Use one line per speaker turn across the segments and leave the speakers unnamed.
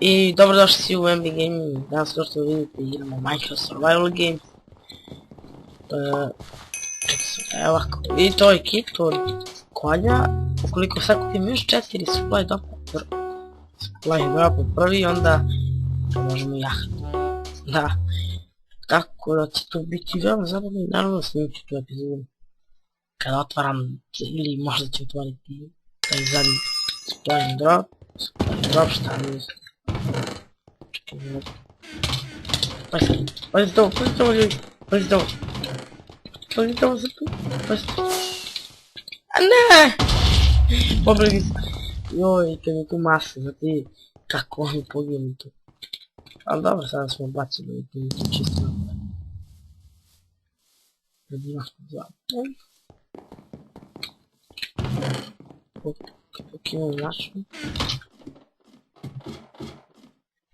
I dobrodošli svi u MB Gaming. Danas kao što vidite igramo Minecraft Survival Game. Evo ovako, vidite ovaj kit od konja. Ukoliko sakupimo još 4 supply drop prvi, onda možemo jahati. Da, tako da će to biti veoma zabavno i naravno snimit ću tu epizodu kada otvaram, ili možda ću otvoriti taj zadnji supply drop, šta mi je. Pazite ovo ljudi, pazite ovo za tu, pazite. A ne! Pobjegli se. Joj, kad je tu masa, znate kako oni poginu tu. Ali dobro, sada smo bacili i to čisto na radima smo zlatno. Ok, imamo našu.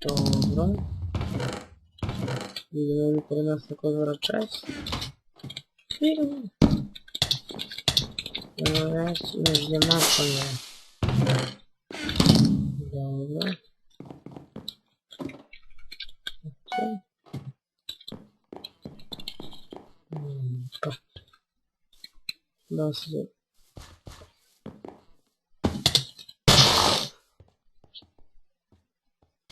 Dobro. Vidimo ovdje pored nas tako zvara čest. Vidimo. Reći, imaš dijamanta ne. Dobro. Ok. Pa. Da se zove.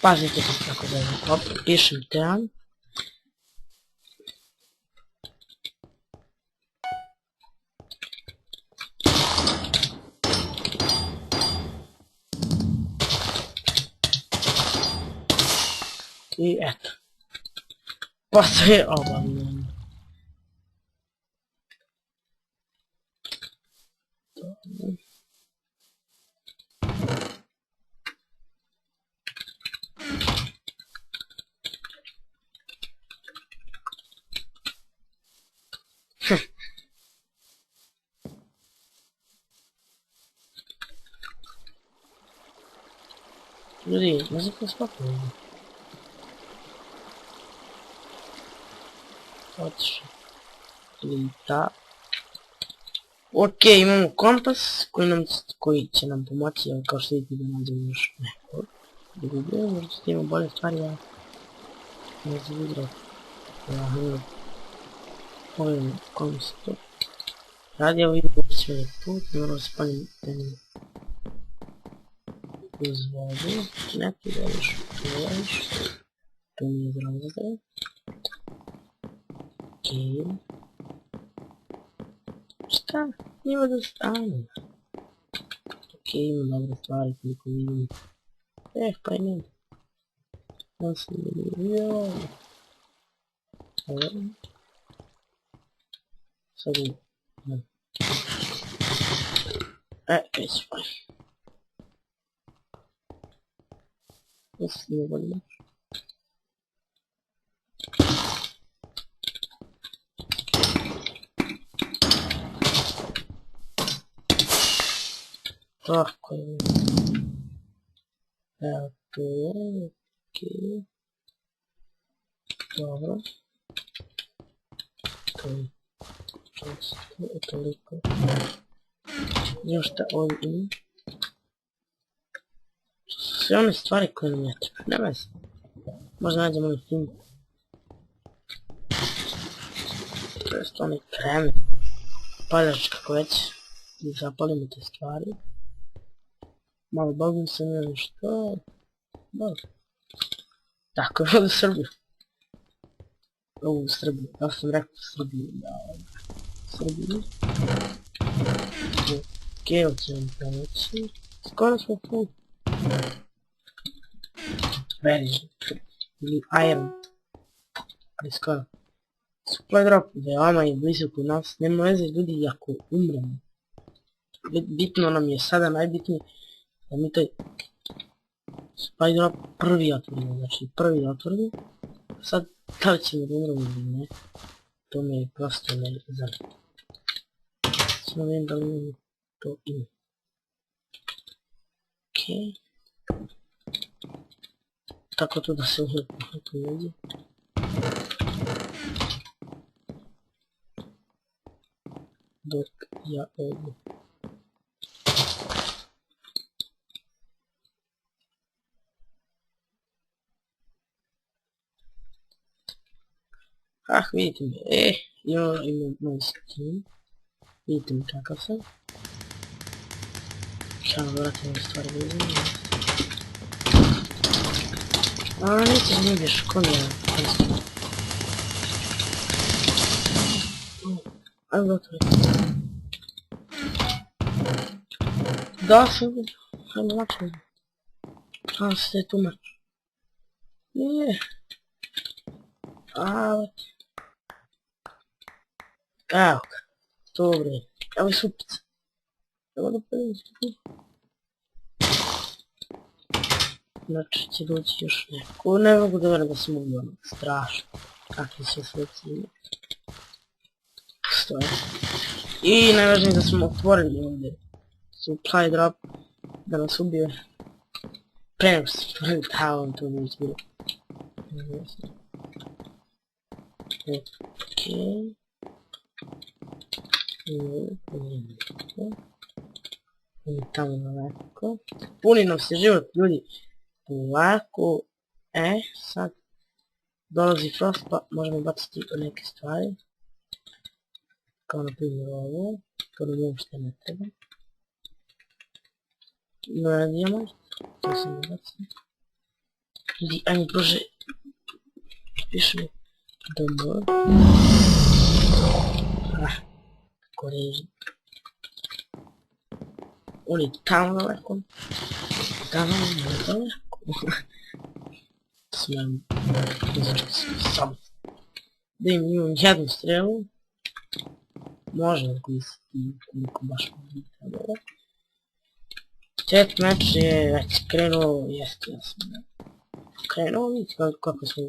Pazite se kako zove. Hop, pišem tean. I eto. Posao je obavljeno. Ljudi, ne znam spokojno. Otišao. Ili da. Ok, imamo kompas koji će nam pomoći, evo kao što vidite da nađemo još nekog. Drugo, možda ćete imamo bolje stvari, ja ne znam igrati. Pogledam kom se to radi, evo vidim sve put, ne moram spalim ten uz vodu, ne ti voliš, to nije zrazda. Ok. Šta? Nima da stane. Ok, ima dobre stvari koliko vidim. Pa i ne. Ja sam vidio. Sad je. Već pa. Mislim ne volim. Tako je. Evo to je, ok. Dobro. To je čisto, toliko. Još šta ovdje ima. Sve one stvari koje nam je treba, ne vezi. Možda nađemo onaj film. To je onaj krem. Paljač kako već. I zapalimo te stvari. Malo bavim se, ne znam što. Dobro. Tako je u Srbiju. U Srbiju, ja sam rekao Srbiju, da. Srbiju. Ok, će vam pomoći. Skoro smo full. Verižni. Ili iron. Ali skoro. Supply drop veoma je blizu kod nas. Nema veze ljudi ako umremo. Bitno nam je sada najbitnije da mi taj supply drop prvi otvorimo. Znači prvi otvorimo. Sad da li ćemo da umremo ili ne. To me je prosto ne zanima. Samo vidim da li to ima. Ok. Tako to da se umre pohletu ljudi. Dok ja odu. Ah, vidite me. Imam novi skin. Vidite mi kakav sam. Samo vratimo stvari vezane. Nećeš ne ideš, ko mi je? Ajde gotovo. Da sam, ajmo lakše. Se tumač. Nije. Evo ga. Dobre. Evo je supica. Evo da pravim supicu. Znači će doći još neko. Ne mogu da verujem da sam ubio onog. Strašno. Kakvi sve slici ima. Stoje. I najvažnije da smo otvorili ovdje. Supply drop. Da nas ubije. Pre nego se otvorili town, to nije izbilo. Okej. Tamo ovako. Puni nam se život, ljudi. Ovako. Sad. Dolazi Frost, pa možemo baciti neke stvari. Kao na primjer ovo. To nam uopšte ne treba. Dijamant. To sam ne bacim. Ljudi, ajmo prože. Piše mi. Domor. Kako reži. On je tamo daleko. Tamo daleko. Smijem. Zašto sam sam. Da imam jednu strelu. Možda koristiti koliko baš mi treba. Chat meč je već krenuo, jeste ja sam krenuo, vidite kako smo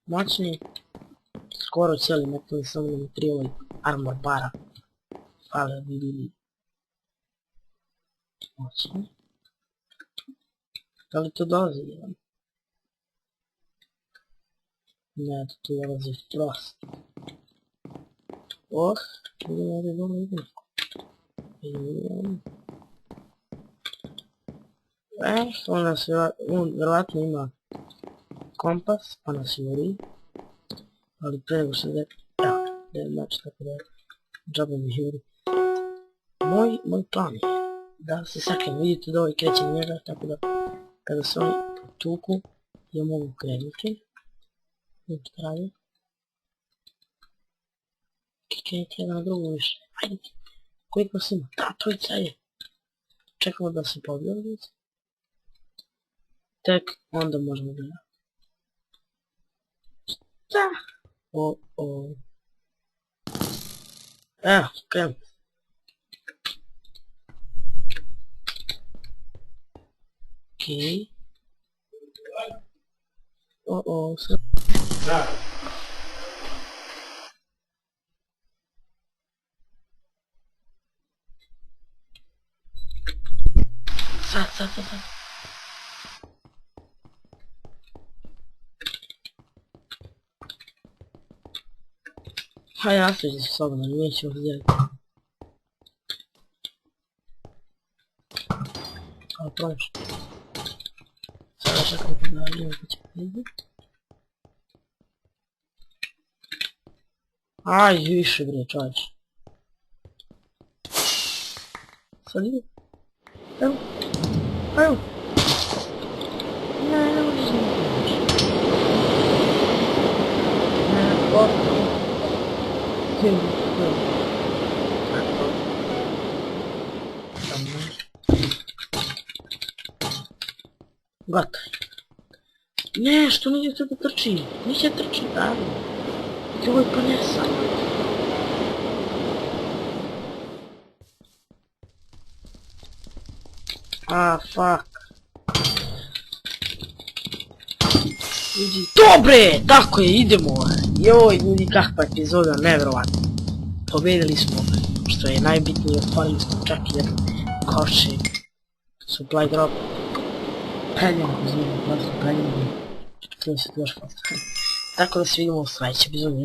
moćni. Skoro cijeli metali samo nam 3 ovaj armor bara. Hvala bi bili moćni. Da li to dolazi jedan? Ne, to dolazi Frost. Vidimo ovdje dobro idemko. On vjerovatno ima kompas, pa nas juri. Ali pre nego što da je znači tako da džaba mi juri. Moj plan je da se saknem, vidite da ovaj kreće njega, tako da kada se oni tuku, ja mogu krenuti. Vidite šta radi. Krenite jedan na drugu više. Ajde, koliko se ima? Da, trojica je. Čekamo da se pobije ovdje. Tek onda možemo da... Šta? Evo, krenu. Okej. Sve. Da. Sad. Hajde, nastavite se slobodno, nećemo zdjeliti. Ali prošlo. Sada čekamo da vidimo ko će vidjeti. Aj, više bre, čovječ. Sad ide. Evo. Ne možeš da mi pomoći. Gotovo. Ne, što mi idete da trči? Neće trči, davno. Joj, pa ne sam. Fuck. Ljudi, dobre! Tako je, idemo! Joj, ljudi, kakva epizoda, nevjerovatno. Pobedili smo, što je najbitnije, otvorili smo čak i jedan kovčeg. Supply drop. Predivno, uzmimo, prosto predivno. Htio se to još postaviti. Tako da se vidimo u sljedećem epizodu.